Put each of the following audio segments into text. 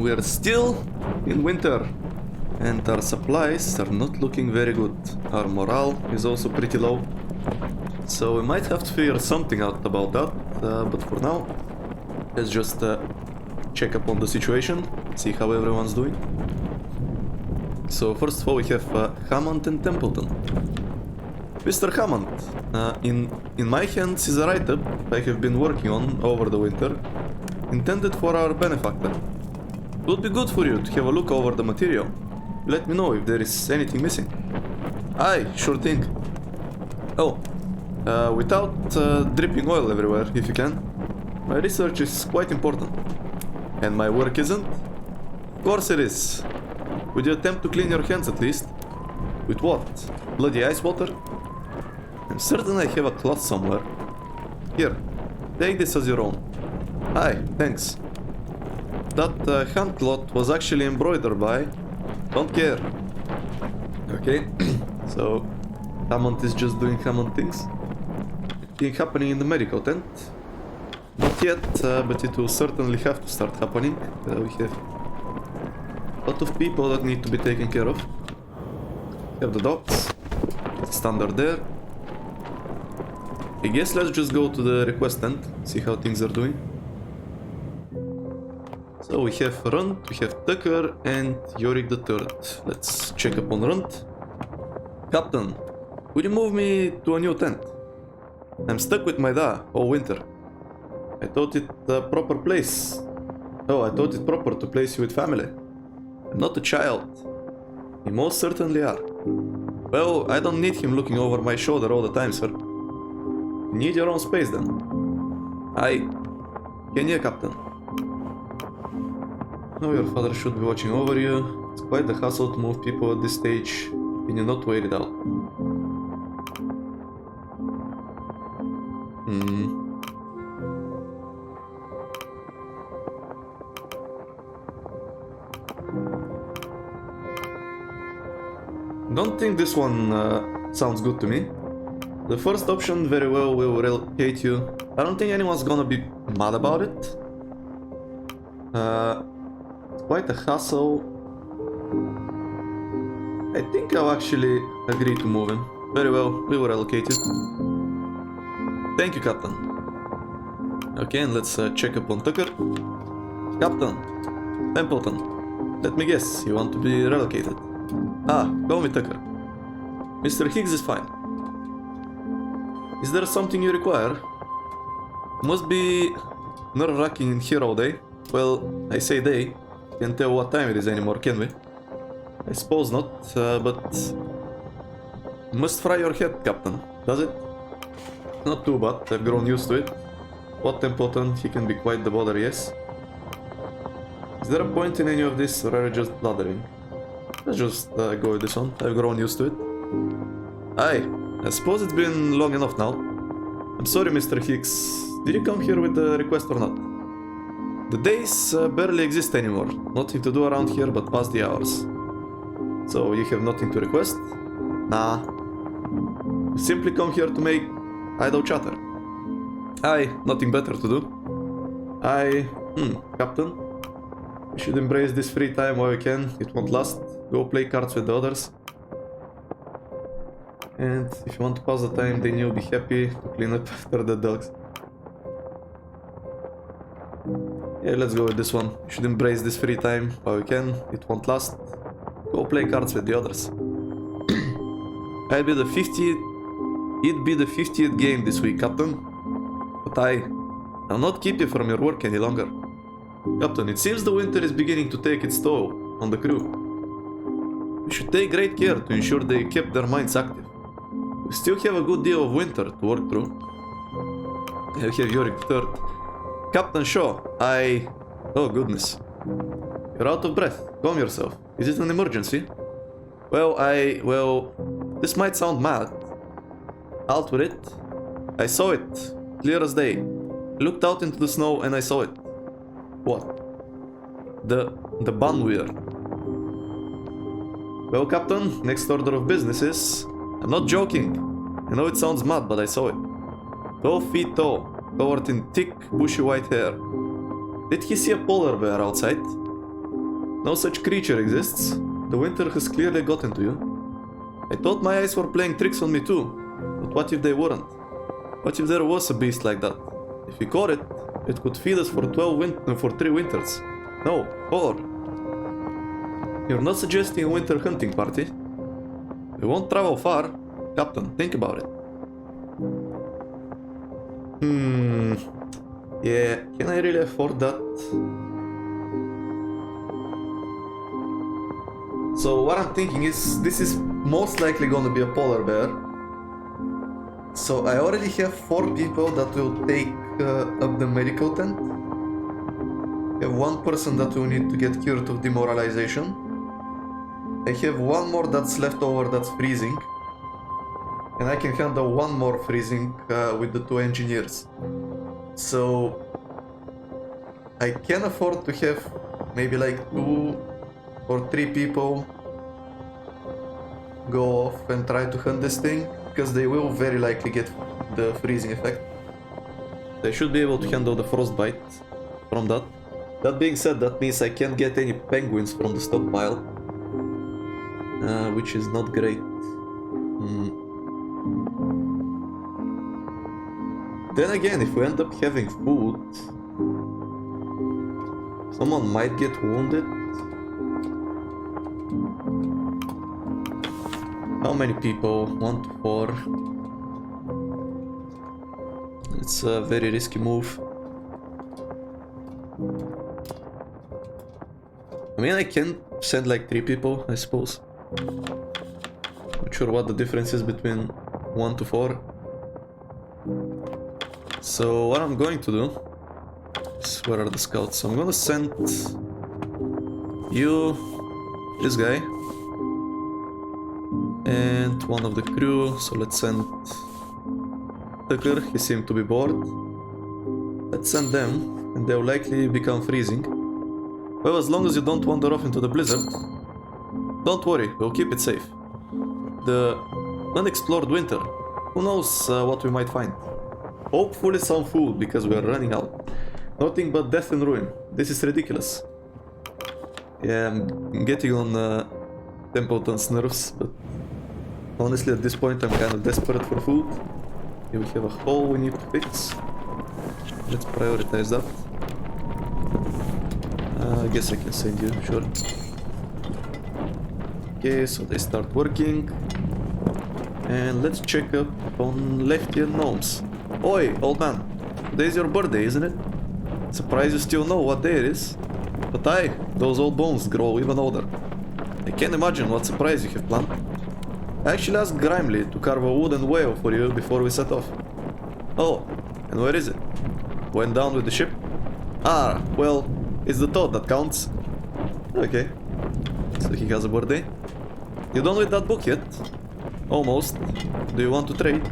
we're still in winter. And our supplies are not looking very good. Our morale is also pretty low. So we might have to figure something out about that. But for now, let's just check up on the situation, see how everyone's doing. So first of all we have Hammond and Templeton. Mr. Hammond, in my hands is a write-up I have been working on over the winter, intended for our benefactor. It would be good for you to have a look over the material. Let me know if there is anything missing. Aye, sure thing. Oh, without dripping oil everywhere, if you can. My research is quite important. And my work isn't? Of course it is. Would you attempt to clean your hands at least? With what? Bloody ice water? I'm certain I have a cloth somewhere. Here, take this as your own. Aye, thanks. That hand cloth was actually embroidered by... Don't care. Okay, so Hammond is just doing Hammond things. Anything happening in the medical tent? Not yet, but it will certainly have to start happening. We have a lot of people that need to be taken care of. We have the docs. Standard there. I guess let's just go to the request tent, see how things are doing. So we have Runt, we have Tucker, and Yorick the Third. Let's check up on Runt. Captain, would you move me to a new tent? I'm stuck with my da all winter. I thought it a proper place. Oh, I thought it proper to place you with family. I'm not a child. You most certainly are. Well, I don't need him looking over my shoulder all the time, sir. You need your own space then. Aye. Kenya, Captain. Now your father should be watching over you. It's quite the hassle to move people at this stage. Can you not wait it out? Don't think this one sounds good to me. The first option very well will relocate you. I don't think anyone's gonna be mad about it. Quite a hassle. I think I'll actually agree to move him. Very well, we will relocate you. Thank you, Captain. Okay, and let's check up on Tucker. Captain, Templeton, let me guess, you want to be relocated? Ah, call me Tucker. Mr. Higgs is fine. Is there something you require? Must be nerve-wracking in here all day. Well, I say day. Can't tell what time it is anymore, can we? I suppose not, but... Must fry your head, Captain, does it? Not too bad, I've grown used to it. What Templeton, he can be quite the bother, yes. Is there a point in any of this, or are you just blathering? Let's just go with this one, I've grown used to it. Aye, I suppose it's been long enough now. I'm sorry, Mr. Hicks. Did you come here with a request or not? The days barely exist anymore. Nothing to do around here but pass the hours. So you have nothing to request? Nah. You simply come here to make idle chatter. Aye, nothing better to do. Captain. You should embrace this free time while you can. It won't last. Go play cards with the others. And if you want to pass the time, then you'll be happy to clean up after the dogs. Yeah, let's go with this one. You should embrace this free time while you can. It won't last. Go play cards with the others. It'd be the 50th game this week, Captain. But I'll not keep you from your work any longer. Captain, it seems the winter is beginning to take its toll on the crew. We should take great care to ensure they keep their minds active. We still have a good deal of winter to work through. I have Yorick III. Captain Shaw, Oh goodness. You're out of breath. Calm yourself. Is it an emergency? Well, this might sound mad. Out with it. I saw it. Clear as day. I looked out into the snow and I saw it. What? The Banweir. Well, Captain, next order of business is... I'm not joking. I know it sounds mad, but I saw it. 12 feet tall, covered in thick, bushy white hair. Did he see a polar bear outside? No such creature exists. The winter has clearly gotten to you. I thought my eyes were playing tricks on me too. But what if they weren't? What if there was a beast like that? If we caught it, it could feed us for 3 winters. No, 4. You're not suggesting a winter hunting party? We won't travel far. Captain, think about it. Yeah, can I really afford that? So what I'm thinking is, this is most likely gonna be a polar bear. So I already have 4 people that will take up the medical tent. I have 1 person that will need to get cured of demoralization. I have 1 more that's left over that's freezing. And I can handle 1 more freezing with the 2 engineers. So I can afford to have maybe like 2 or 3 people go off and try to hunt this thing, because they will very likely get the freezing effect. They should be able to handle the frostbite from that. That being said, that means I can't get any penguins from the stockpile, which is not great. Then again, if we end up having food, someone might get wounded. How many people? 1 to 4. It's a very risky move. I mean, I can send like 3 people, I suppose. Not sure what the difference is between 1 to 4. So what I'm going to do is, where are the scouts? I'm gonna send you, this guy, and 1 of the crew. So let's send Tucker, he seemed to be bored. Let's send them, and they'll likely become freezing. Well, as long as you don't wander off into the blizzard, don't worry, we'll keep it safe. The unexplored winter, who knows what we might find. Hopefully some food, because we're running out. Nothing but death and ruin. This is ridiculous. Yeah, I'm getting on Templeton's nerves, but honestly at this point I'm kind of desperate for food. Here we have a hole we need to fix. Let's prioritize that. I guess I can send you, sure. Okay, so they start working. And let's check up on Leftian gnomes. Oi, old man, today's your birthday, isn't it? Surprised you still know what day it is. But aye, those old bones grow even older. I can't imagine what surprise you have planned. I actually asked Grimley to carve a wooden whale for you before we set off. Oh, and where is it? Went down with the ship? Ah, well, it's the thought that counts. Okay, so he has a birthday. You done with that book yet? Almost. Do you want to trade?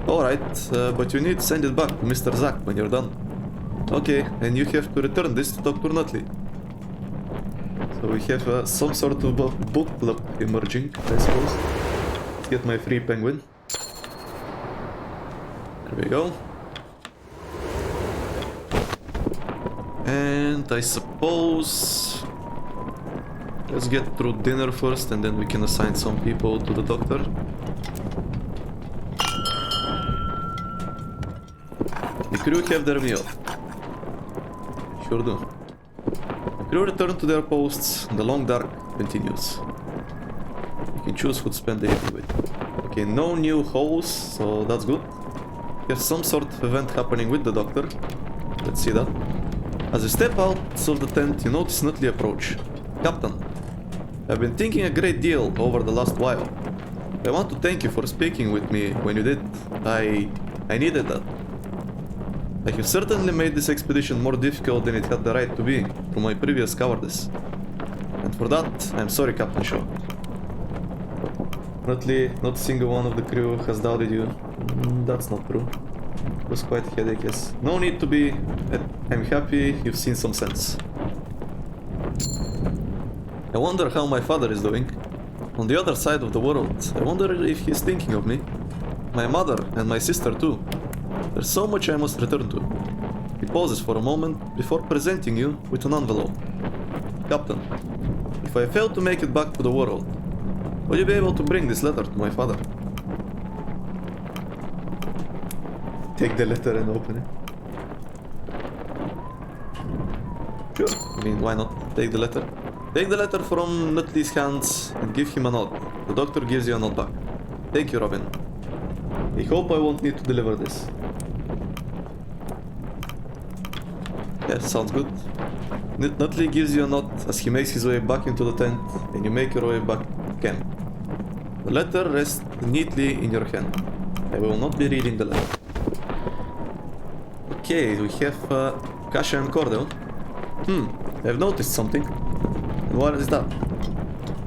Alright, but you need to send it back to Mr. Zack when you're done. Okay, and you have to return this to Dr. Nutley. So we have some sort of a book club emerging, I suppose. Let's get my free penguin. There we go. And I suppose... let's get through dinner first, and then we can assign some people to the doctor. The crew have their meal. Sure do. The crew return to their posts, and the long dark continues. You can choose who to spend the evening with. Okay, no new holes, so that's good. We have some sort of event happening with the doctor. Let's see that. As you step out of the tent, you notice Nutley approach. Captain, I've been thinking a great deal over the last while. I want to thank you for speaking with me when you did. I needed that. I have certainly made this expedition more difficult than it had the right to be through my previous cowardice. And for that, I'm sorry, Captain Shaw. Nutley, not a single one of the crew has doubted you. That's not true. It was quite a headache, yes. No need to be. I'm happy you've seen some sense. I wonder how my father is doing. On the other side of the world, I wonder if he's thinking of me. My mother and my sister too. There's so much I must return to. He pauses for a moment before presenting you with an envelope. Captain, if I fail to make it back to the world, will you be able to bring this letter to my father? Take the letter and open it. Sure, I mean, why not? Take the letter. Take the letter from Nutley's hands and give him a nod. The doctor gives you a nod back. Thank you, Robin. I hope I won't need to deliver this. Yeah, sounds good. Nutley gives you a nod as he makes his way back into the tent, and you make your way back to camp. The letter rests neatly in your hand. I will not be reading the letter. Okay, we have Kasia and Cordell. I've noticed something. And what is that?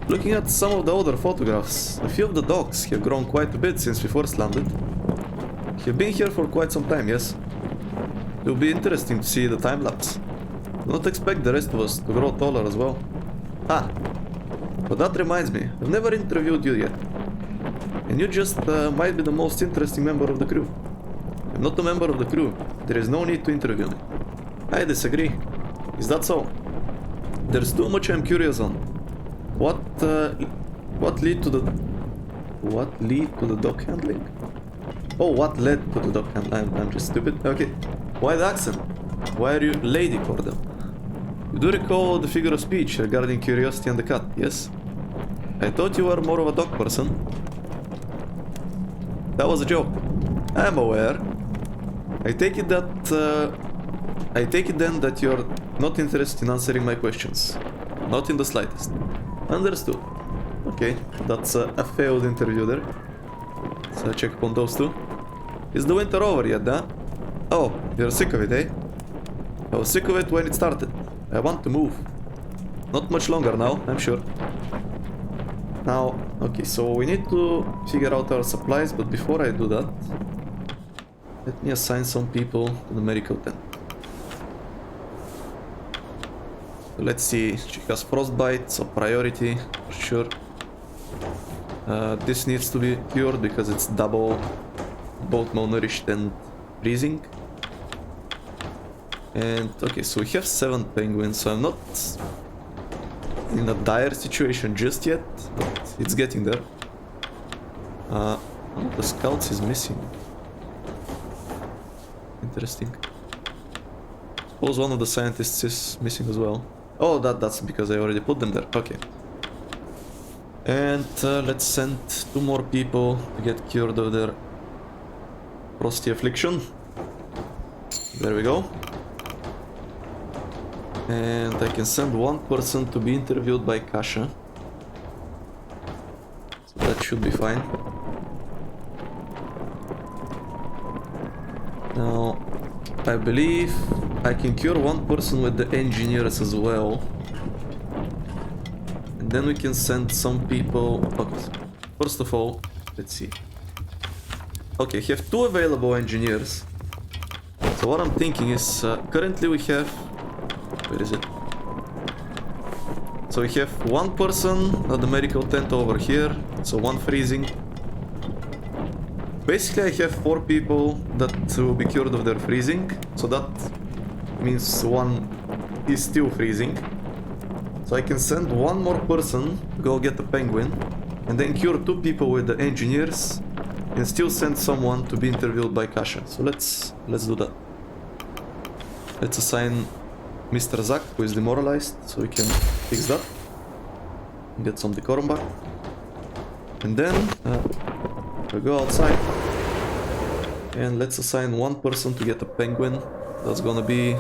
Looking at some of the older photographs, a few of the dogs have grown quite a bit since we first landed. You've been here for quite some time, yes? It will be interesting to see the time lapse. Do not expect the rest of us to grow taller as well. Ah, but that reminds me, I've never interviewed you yet. And you just might be the most interesting member of the crew. I'm not a member of the crew. There is no need to interview me. I disagree. Is that so? There's too much I'm curious on. What led to the dog handling? Oh, what led to the dog handling? I'm just stupid. Okay. Why the accent? Why are you Lady Cordell? You do recall the figure of speech regarding curiosity and the cat, yes? I thought you were more of a dog person. That was a joke. I'm aware. I take it then that you're not interested in answering my questions. Not in the slightest. Understood. Okay, that's a failed interview there. So check upon those two. Is the winter over yet, huh? Oh, you're sick of it, eh? I was sick of it when it started. I want to move. Not much longer now, I'm sure. Now, okay, so we need to figure out our supplies, but before I do that, let me assign some people to the medical tent. So let's see, she has frostbite, so priority, for sure. This needs to be cured because it's both malnourished and freezing. And okay, so we have 7 penguins, so I'm not in a dire situation just yet, but it's getting there. One of the scouts is missing. Interesting. Suppose one of the scientists is missing as well. Oh, that's because I already put them there. Okay. And let's send 2 more people to get cured of their frosty affliction. There we go. And I can send 1 person to be interviewed by Kasia. So that should be fine. Now, I believe I can cure 1 person with the engineers as well. And then we can send some people... Okay. First of all, let's see. Okay, I have 2 available engineers. So what I'm thinking is, currently we have... Where is it? So we have 1 person at the medical tent over here. So 1 freezing. Basically I have 4 people that will be cured of their freezing. So that means 1 is still freezing. So I can send 1 more person to go get the penguin. And then cure 2 people with the engineers. And still send someone to be interviewed by Kasia. So let's do that. Let's assign Mr. Zack, who is demoralized, so we can fix that. Get some decorum back. And then we go outside. And let's assign 1 person to get a penguin. That's gonna be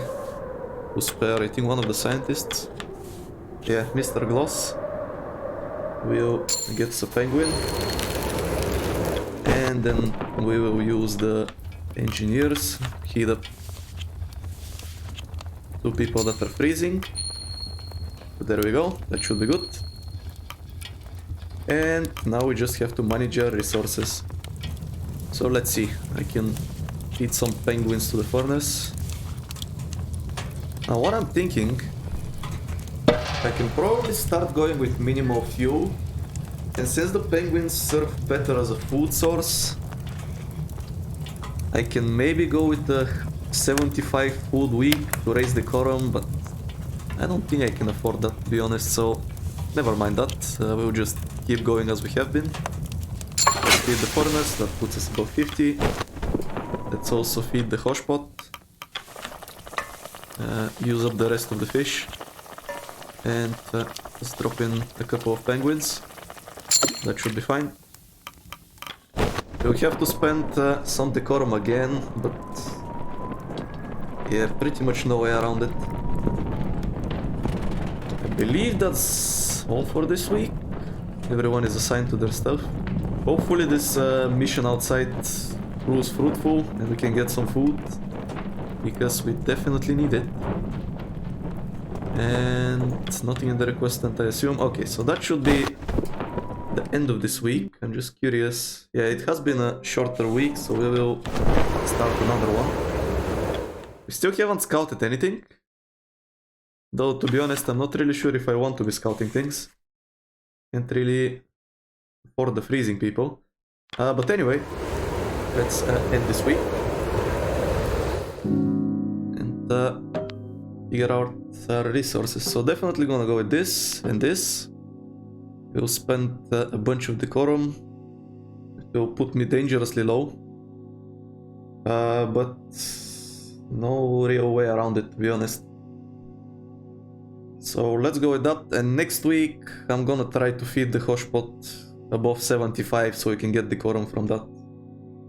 to spare, I think, one of the scientists. Yeah, Mr. Gloss will get a penguin. And then we will use the engineers, heat up 2 people that are freezing. There we go, that should be good. And now we just have to manage our resources. So let's see, I can feed some penguins to the furnace. Now what I'm thinking, I can probably start going with minimal fuel. And since the penguins serve better as a food source, I can maybe go with the 75 food week to raise decorum, but I don't think I can afford that, to be honest, so never mind that. We'll just keep going as we have been. Let's feed the foreigners, that puts us above 50. Let's also feed the hoshpot. Use up the rest of the fish. And let's drop in a couple of penguins. That should be fine. We'll have to spend some decorum again, but yeah, pretty much no way around it. I believe that's all for this week. Everyone is assigned to their stuff. Hopefully this mission outside proves fruitful and we can get some food, because we definitely need it. And nothing in the request tent, I assume. Okay, so that should be the end of this week. I'm just curious. Yeah, it has been a shorter week, so we will start another one. We still haven't scouted anything. Though, to be honest, I'm not really sure if I want to be scouting things. Can't really afford the freezing people. But anyway, let's end this week. And figure out our resources. So definitely gonna go with this and this. We'll spend a bunch of decorum. It will put me dangerously low. But no real way around it, to be honest. So let's go with that, and next week I'm gonna try to feed the hoshpot above 75 so we can get decorum from that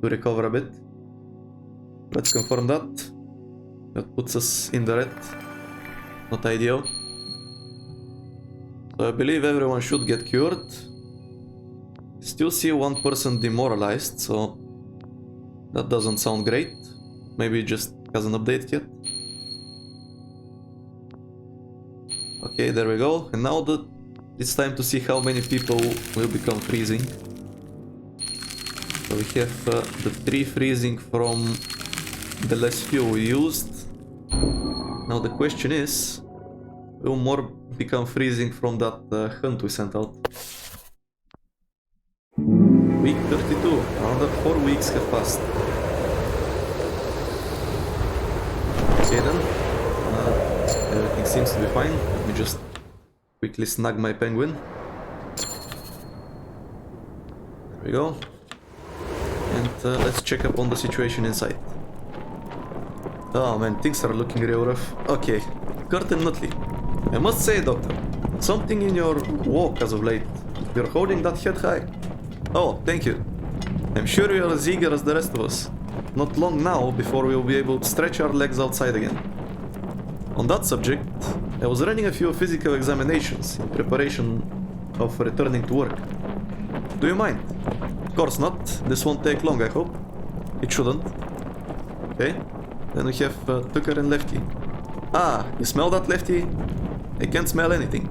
to recover a bit. Let's confirm that. That puts us in the red. Not ideal. So I believe everyone should get cured. Still see one person demoralized, so that doesn't sound great. Maybe it just hasn't updated yet. Okay, there we go. And now it's time to see how many people will become freezing. So we have the 3 freezing from the less fuel we used. Now the question is, will more become freezing from that hunt we sent out? Week 32. Another 4 weeks have passed. Okay then. Everything seems to be fine. Let me just quickly snag my penguin. There we go. And let's check up on the situation inside. Oh man, things are looking real rough. Okay, Kurt and Nutley. I must say, Doctor, something in your walk as of late. You're holding that head high. Oh, thank you. I'm sure you're as eager as the rest of us. Not long now before we'll be able to stretch our legs outside again. On that subject, I was running a few physical examinations in preparation of returning to work. Do you mind? Of course not. This won't take long, I hope. It shouldn't. Okay. Then we have Tucker and Lefty. Ah, you smell that, Lefty? I can't smell anything.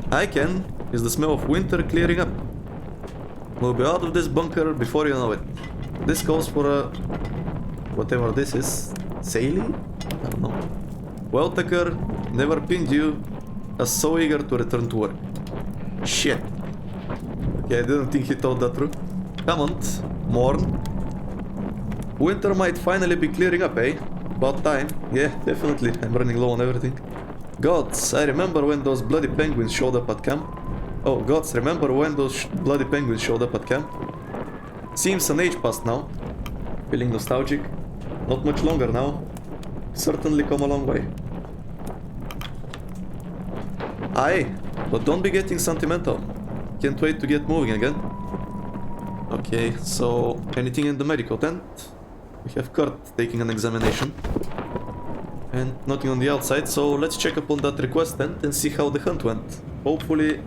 I can. It's the smell of winter clearing up. We'll be out of this bunker before you know it. This calls for a... whatever this is. Sailing? I don't know. Well, Tucker, never pinned you as so eager to return to work. Shit. Okay, I didn't think he told that through. Come on, Morn. Winter might finally be clearing up, eh? About time. Yeah, definitely. I'm running low on everything. Gods, I remember when those bloody penguins showed up at camp. Oh, gods, remember when those bloody penguins showed up at camp? Seems an age passed now. Feeling nostalgic? Not much longer now. Certainly come a long way. Aye, but don't be getting sentimental. Can't wait to get moving again. Okay, so anything in the medical tent? We have Kurt taking an examination. And nothing on the outside, so let's check up on that request tent and see how the hunt went. Hopefully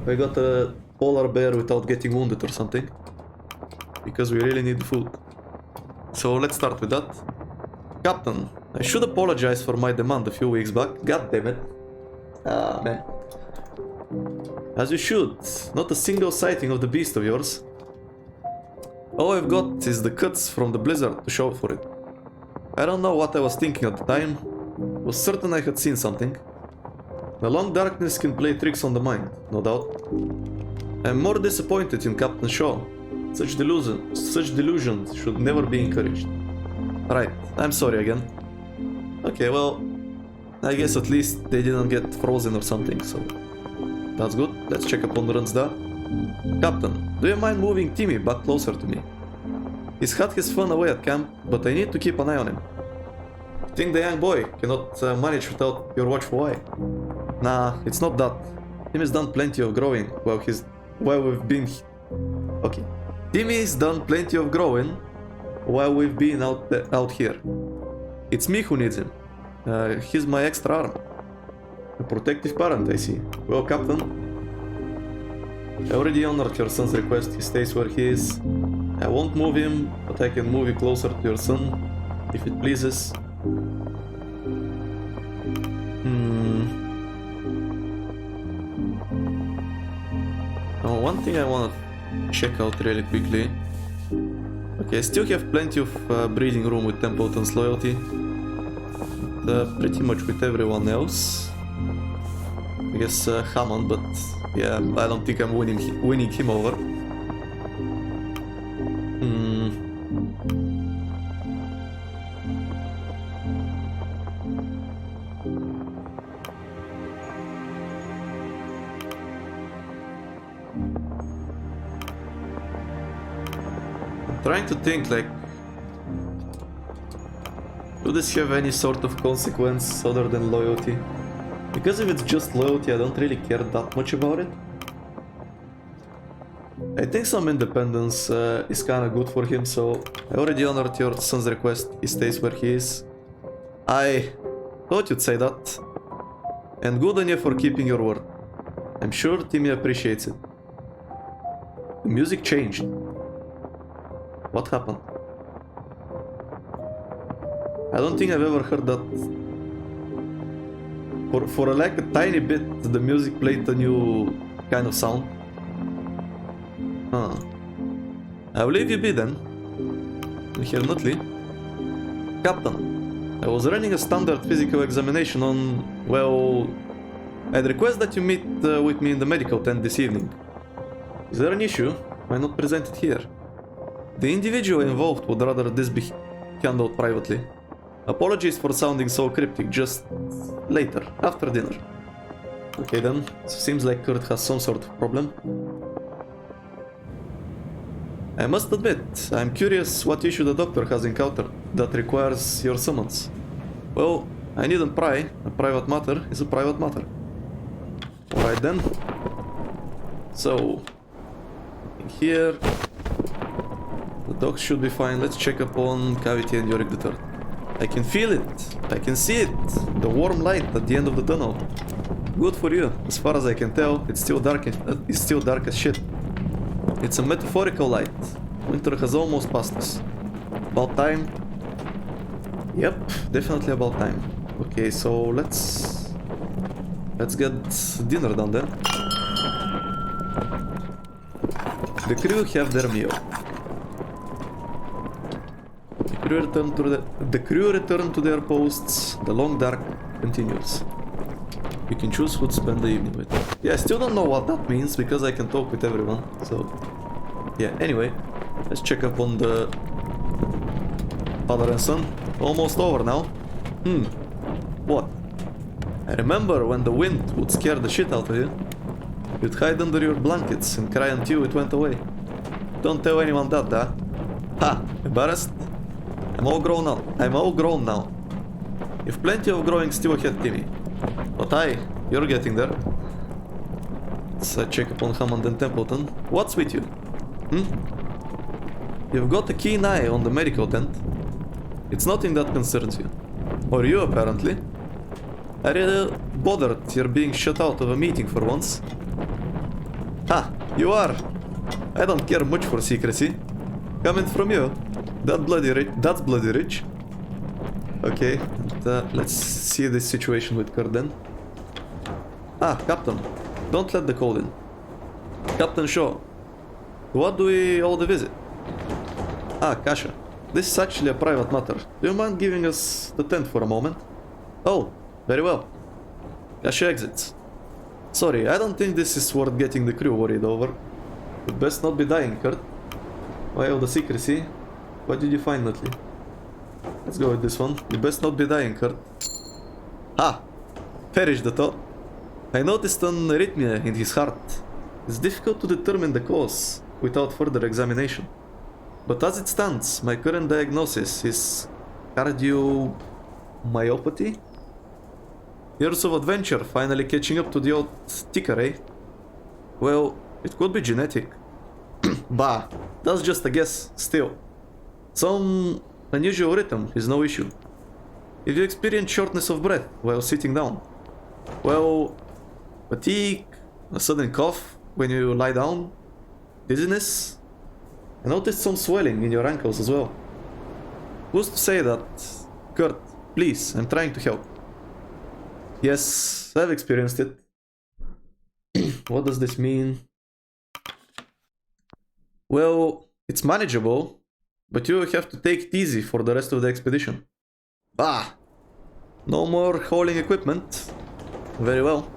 I got a polar bear without getting wounded or something. Because we really need the food. So let's start with that. Captain, I should apologize for my demand a few weeks back. God damn it. Ah, man. As you should. Not a single sighting of the beast of yours. All I've got is the cuts from the blizzard to show for it. I don't know what I was thinking at the time. Was certain I had seen something. The long darkness can play tricks on the mind, no doubt. I'm more disappointed in Captain Shaw. Such delusions should never be encouraged. Right, I'm sorry again. Okay, well, I guess at least they didn't get frozen or something, so that's good. Let's check up on Runsda. Captain, do you mind moving Timmy back closer to me? He's had his fun away at camp, but I need to keep an eye on him. Think the young boy cannot manage without your watchful eye? Nah, it's not that. Timmy's done plenty of growing while we've been... Okay. Timmy's done plenty of growing while we've been out here. It's me who needs him. He's my extra arm. A protective parent, I see. Well, Captain, I already honored your son's request. He stays where he is. I won't move him, but I can move you closer to your son, if it pleases. One thing I want to check out really quickly. Okay, I still have plenty of breeding room with Templeton's loyalty. Pretty much with everyone else. I guess Hammond, but yeah, I don't think I'm winning him over. Trying to think, like, do this have any sort of consequence other than loyalty? Because if it's just loyalty, I don't really care that much about it. I think some independence is kinda good for him, so I already honored your son's request. He stays where he is. I thought you'd say that. And good on you for keeping your word. I'm sure Timmy appreciates it. The music changed. What happened? I don't think I've ever heard that. For like a tiny bit, the music played a new kind of sound. Huh. I'll leave you be then. Here, Nutley. Captain, I was running a standard physical examination on... well... I'd request that you meet with me in the medical tent this evening. Is there an issue? Why not present it here? The individual involved would rather this be handled privately. Apologies for sounding so cryptic, just later, after dinner. Okay then, seems like Kurt has some sort of problem. I must admit, I'm curious what issue the doctor has encountered that requires your summons. Well, I needn't pry. A private matter is a private matter. Alright then. So, here... the dogs should be fine. Let's check up on Cavity and Yorick III. I can feel it. I can see it. The warm light at the end of the tunnel. Good for you. As far as I can tell, it's still dark as shit. It's a metaphorical light. Winter has almost passed us. About time. Yep, definitely about time. Okay, so let's get dinner done then. The crew have their meal. The crew return to their posts. The long dark continues. You can choose who to spend the evening with. Yeah, I still don't know what that means because I can talk with everyone. So, yeah. Anyway, let's check up on the father and son. Almost over now. What? I remember when the wind would scare the shit out of you. You'd hide under your blankets and cry until it went away. Don't tell anyone that, huh? Ha! Embarrassed? I'm all grown now. You've plenty of growing still ahead, Timmy. But you're getting there. Let's check upon Hammond and Templeton. What's with you? You've got a keen eye on the medical tent. It's nothing that concerns you. Or you, apparently. Are you bothered you're being shut out of a meeting for once? Ha! You are! I don't care much for secrecy. Coming from you. That's bloody rich. Okay, and, let's see this situation with Kurt then. Captain. Don't let the cold in. Captain Shaw. What do we owe the visit? Kasha. This is actually a private matter. Do you mind giving us the tent for a moment? Oh, very well. Kasha exits. Sorry, I don't think this is worth getting the crew worried over. You'd best not be dying, Kurt. Why all the secrecy? What did you find, Nutley? Let's go with this one. You best not be dying, Kurt. Perish the thought. I noticed an arrhythmia in his heart. It's difficult to determine the cause without further examination. But as it stands, my current diagnosis is cardiomyopathy. Years of adventure finally catching up to the old ticker, eh? Well, it could be genetic. Bah, that's just a guess, still. Some unusual rhythm is no issue. If you experience shortness of breath while sitting down, well, fatigue, a sudden cough when you lie down, dizziness, I noticed some swelling in your ankles as well. Who's to say that? Kurt, please, I'm trying to help. Yes, I've experienced it. What does this mean? Well, it's manageable, but you have to take it easy for the rest of the expedition. Ah! No more hauling equipment. Very well.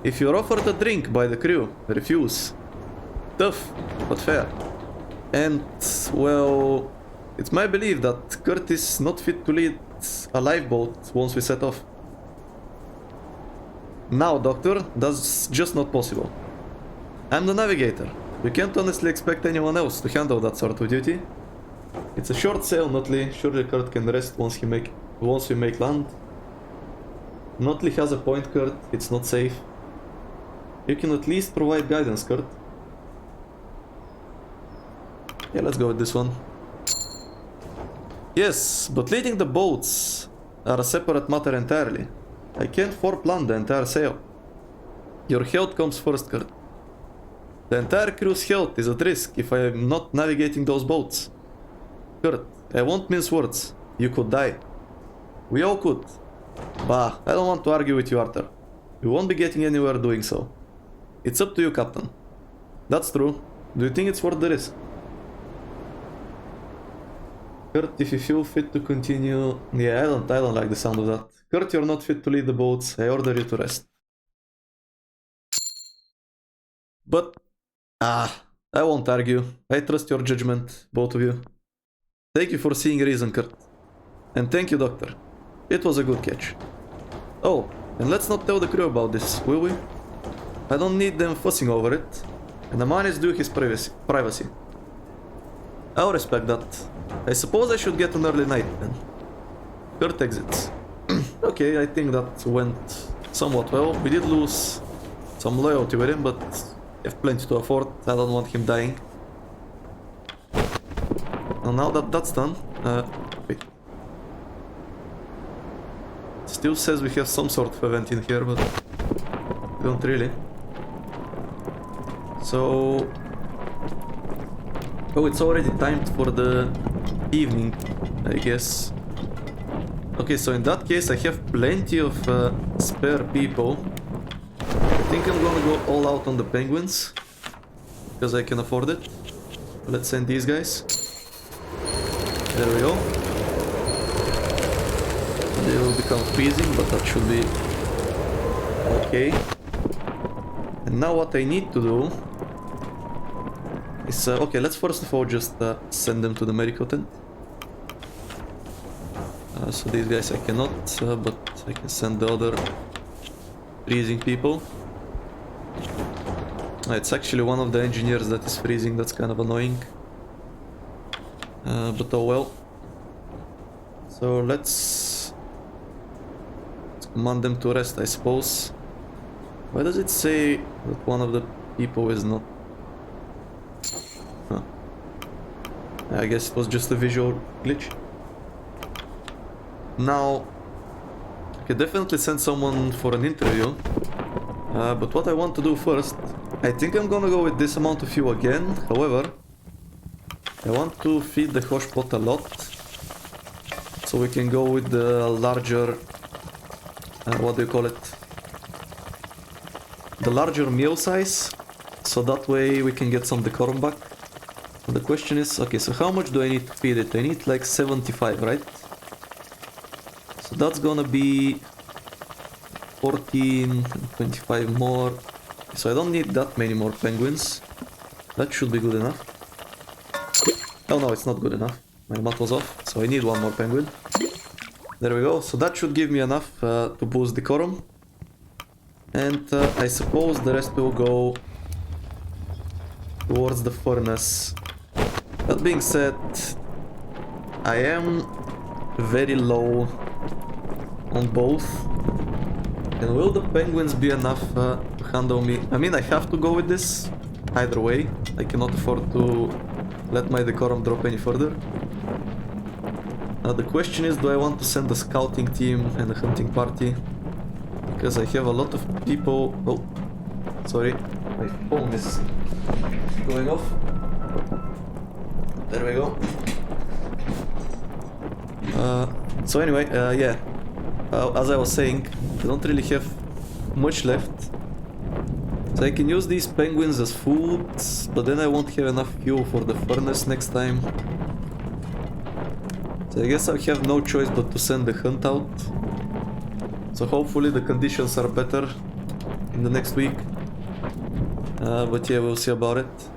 If you're offered a drink by the crew, refuse. Tough, but fair. And, well, it's my belief that Kurt is not fit to lead a lifeboat once we set off. Now, Doctor, that's just not possible. I'm the navigator. You can't honestly expect anyone else to handle that sort of duty. It's a short sail, Notley. Surely Kurt can rest once we make land. Notley has a point, Kurt. It's not safe. You can at least provide guidance, Kurt. Yeah, let's go with this one. Yes, but leading the boats are a separate matter entirely. I can't foreplan the entire sail. Your health comes first, Kurt. The entire crew's health is at risk if I am not navigating those boats. Kurt, I won't mince words. You could die. We all could. Bah, I don't want to argue with you, Arthur. You won't be getting anywhere doing so. It's up to you, Captain. That's true. Do you think it's worth the risk? Kurt, if you feel fit to continue... Yeah, I don't like the sound of that. Kurt, you're not fit to lead the boats. I order you to rest. But... I won't argue. I trust your judgment, both of you. Thank you for seeing reason, Kurt. And thank you, Doctor. It was a good catch. Oh, and let's not tell the crew about this, will we? I don't need them fussing over it. And the man is due his privacy. I'll respect that. I suppose I should get an early night then. Kurt exits. Okay, I think that went somewhat well. We did lose some loyalty with him, but we have plenty to afford. I don't want him dying. And now that that's done, wait. Still says we have some sort of event in here, but we don't really. So... Oh, it's already timed for the evening, I guess. Okay, so in that case I have plenty of spare people. I think I'm gonna go all out on the penguins, because I can afford it. Let's send these guys. There we go. They will become freezing, but that should be okay. And now what I need to do is... okay, let's first of all just send them to the medical tent. So these guys I cannot, but I can send the other freezing people. It's actually one of the engineers that is freezing, that's kind of annoying. But oh well. So let's command them to rest, I suppose. Why does it say that one of the people is not? Huh. I guess it was just a visual glitch. Now, I could definitely send someone for an interview. But what I want to do first, I think I'm gonna go with this amount of fuel again. However, I want to feed the hosh pot a lot, so we can go with the larger, what do you call it? The larger meal size, so that way we can get some decorum back. And the question is, okay, so how much do I need to feed it? I need like 75, right? So that's gonna be 14, 25 more. So I don't need that many more penguins. That should be good enough. Oh no, it's not good enough. My math was off, so I need one more penguin. There we go. So that should give me enough to boost decorum. And I suppose the rest will go towards the furnace. That being said, I am very low on both. And will the penguins be enough to handle me? I mean, I have to go with this. Either way, I cannot afford to let my decorum drop any further. The question is, do I want to send a scouting team and a hunting party? Because I have a lot of people... Oh, sorry, my phone is going off. There we go. So anyway, yeah, as I was saying, I don't really have much left. So I can use these penguins as food, but then I won't have enough fuel for the furnace next time. So I guess I have no choice but to send the hunt out. So hopefully the conditions are better in the next week. But yeah, we'll see about it.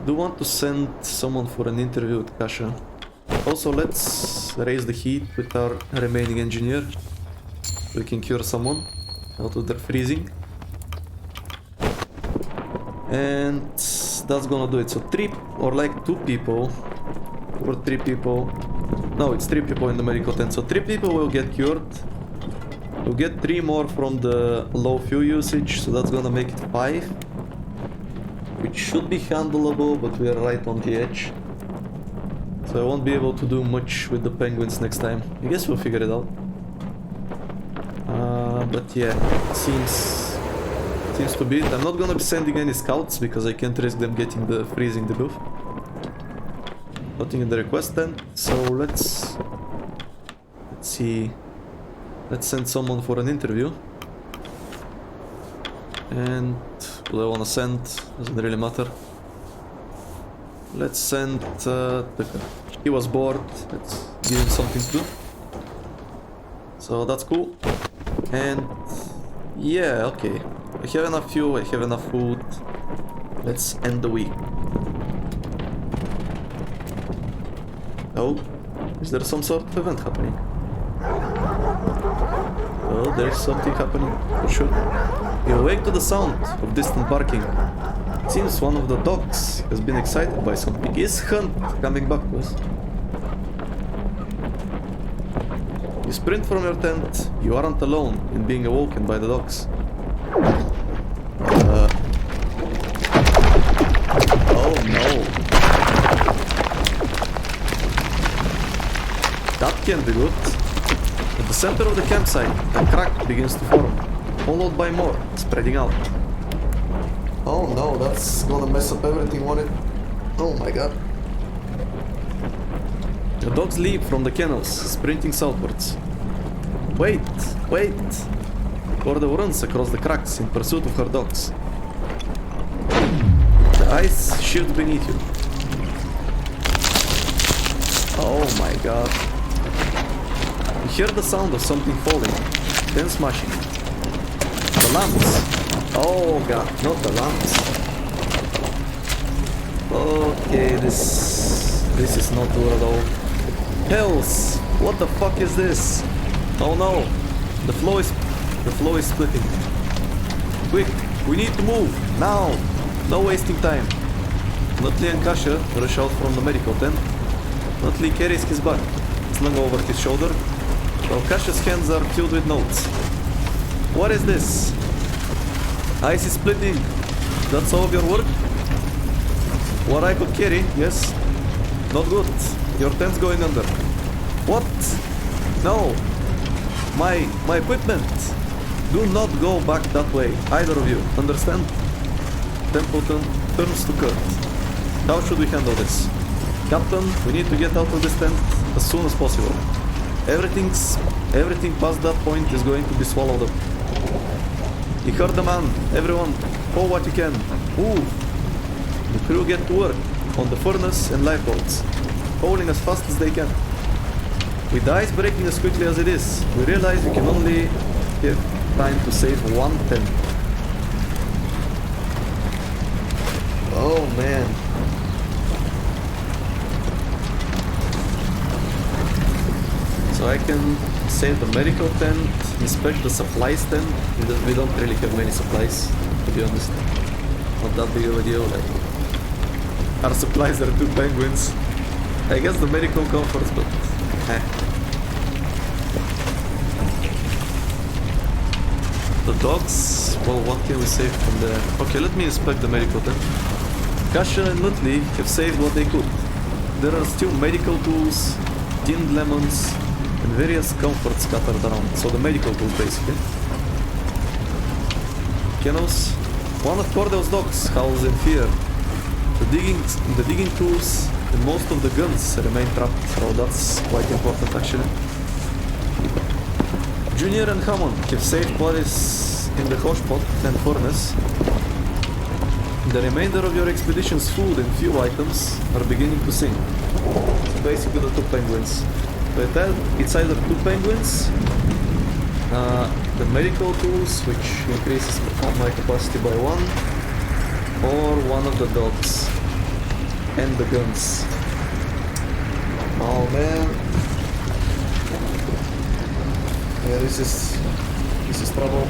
Do want to send someone for an interview with Kasha. Also, let's raise the heat with our remaining engineer. We can cure someone out of their freezing. And that's gonna do it. So 3 or like 2 people or 3 people. No, it's 3 people in the medical tent. So 3 people will get cured. We'll get 3 more from the low fuel usage, so that's gonna make it 5. Which should be handleable, but we are right on the edge. So I won't be able to do much with the penguins next time. I guess we'll figure it out. But yeah, seems to be it. I'm not gonna be sending any scouts because I can't risk them getting the freezing debuff. Nothing in the request tent, so let's see. Let's send someone for an interview. And who do I wanna send? Doesn't really matter. Let's send he was bored. Let's give him something to do. So that's cool. And yeah, okay. I have enough fuel, I have enough food. Let's end the week. Oh, is there some sort of event happening? Well, there's something happening, for sure. You awake to the sound of distant barking. It seems one of the dogs has been excited by something. Is Hunt coming back to us? You sprint from your tent. You aren't alone in being awoken by the dogs. Oh no. That can't be good. At the center of the campsite, a crack begins to form, followed by more, spreading out. Oh no, that's gonna mess up everything, won't it? Oh my god. The dogs leap from the kennels, sprinting southwards. Wait, wait! Gordo runs across the cracks in pursuit of her dogs. The ice shifts beneath you. Oh my god. You hear the sound of something falling, then smashing. The lamps. Oh god, not the lamps. Okay, this is not good at all. Hells! What the fuck is this? Oh no! The flow is splitting. Quick! We need to move! Now! No wasting time. Nutley and Kasha rush out from the medical tent. Nutley carries his bag, slung over his shoulder, while Kasha's hands are filled with notes. What is this? Ice is splitting. That's all of your work? What I could carry, yes. Not good. Your tent's going under. What? No. My equipment. Do not go back that way, either of you. Understand? Templeton turns to Kurt. How should we handle this? Captain, we need to get out of this tent as soon as possible. Everything past that point is going to be swallowed up. You heard the man. Everyone, pull what you can. Move. The crew get to work on the furnace and lifeboats, hauling as fast as they can. With the ice breaking as quickly as it is, we realize we can only have time to save 1 tent. Oh man. So So I can save the medical tent, inspect the supplies tent. We don't really have many supplies, to be honest. Not that big of a deal. Like, our supplies are 2 penguins. I guess the medical comforts, but The dogs, well, what can we save from there? Okay, let me inspect the medical tent. Kasha and Nutley have saved what they could. There are still medical tools, tinned lemons, and various comforts scattered around. So the medical tools, basically. Kennels. One of Cordel's dogs howls in fear. The digging tools and most of the guns remain trapped, so that's quite important actually. Junior and Hammond have saved bodies in the hoshpot and furnace. The remainder of your expedition's food and fuel items are beginning to sink. So basically the 2 penguins. But it's either 2 penguins, the medical tools, which increases my capacity by 1, or one of the dogs and the guns. Oh man. Yeah, this is trouble.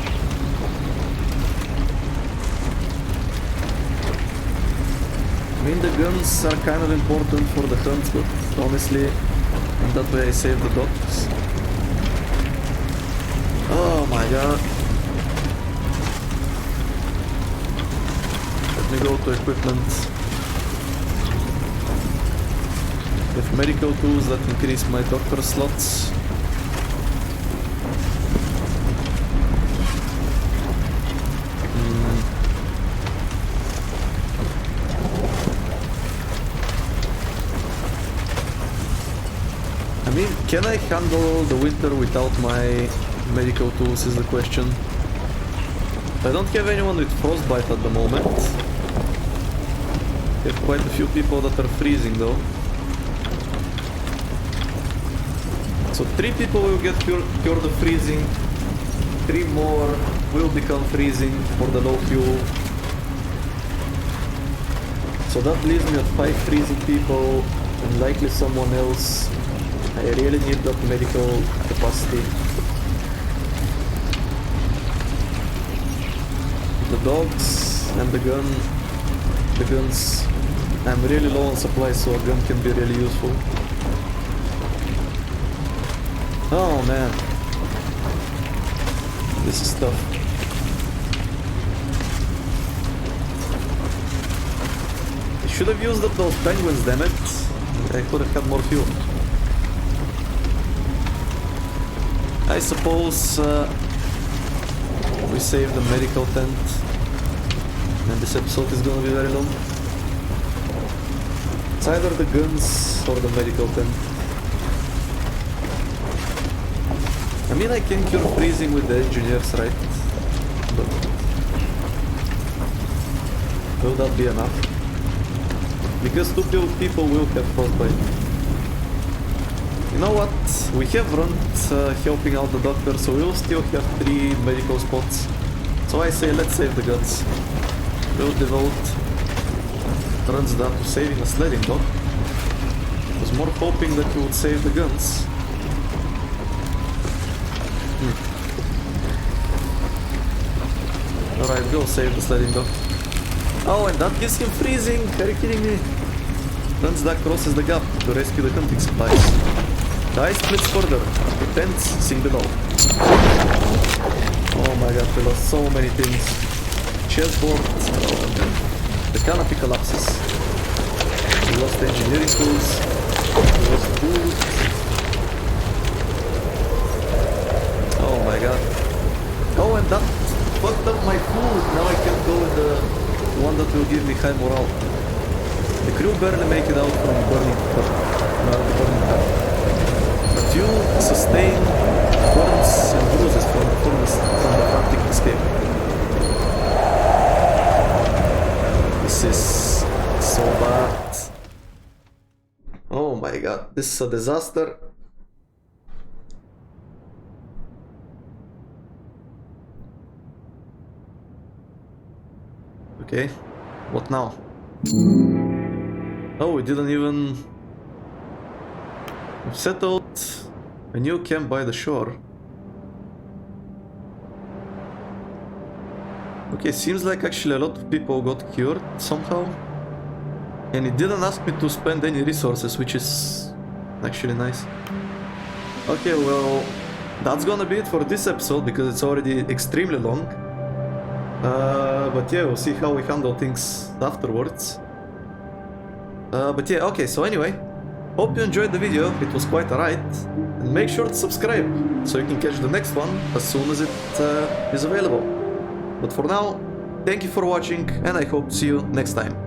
I mean, the guns are kind of important for the hunt, but honestly, in that way I save the dogs. Oh my god. Let me go to equipment. With medical tools that increase my doctor slots. I mean, can I handle the winter without my medical tools is the question. I don't have anyone with frostbite at the moment. I have quite a few people that are freezing though. So 3 people will get cured of freezing, 3 more will become freezing for the low fuel. So that leaves me at 5 freezing people and likely someone else. I really need that medical capacity. The dogs and the guns. I'm really low on supplies, so a gun can be really useful. Oh man, this is tough. I should have used up those penguins, damn it. I could have had more fuel. I suppose we save the medical tent, and this episode is gonna be very long. It's either the guns or the medical tent. I mean, I can cure freezing with the engineers, right? But will that be enough? Because 2 people will have frostbite. You know what? We have runs helping out the doctor, so we'll still have 3 medical spots. So I say let's save the guns. We'll devote runs down to saving a sledding dog. I was more hoping that you would save the guns. Alright, go save the sledding dog. Oh, and that gives him freezing! Are you kidding me? Runsda crosses the gap to rescue the hunting supplies. The ice splits further. The tents sink below. Oh my god, we lost so many things. Chessboard. Oh, the canopy collapses. We lost the engineering tools. We lost food. Oh my god. Oh, and that fucked up my food. Now I can't go with the one that will give me high morale. The crew barely make it out from the burning path. But you sustain burns and bruises from the frantic escape. This is so bad. Oh my god, this is a disaster. Okay, what now? Oh, we didn't even... We've settled A new camp by the shore. Okay, seems like actually a lot of people got cured somehow. And it didn't ask me to spend any resources, which is actually nice. Okay, well, that's gonna be it for this episode, because it's already extremely long. But yeah, we'll see how we handle things afterwards. But yeah, okay, so anyway, hope you enjoyed the video, it was quite a ride. And make sure to subscribe, so you can catch the next one as soon as it is available. But for now, thank you for watching, and I hope to see you next time.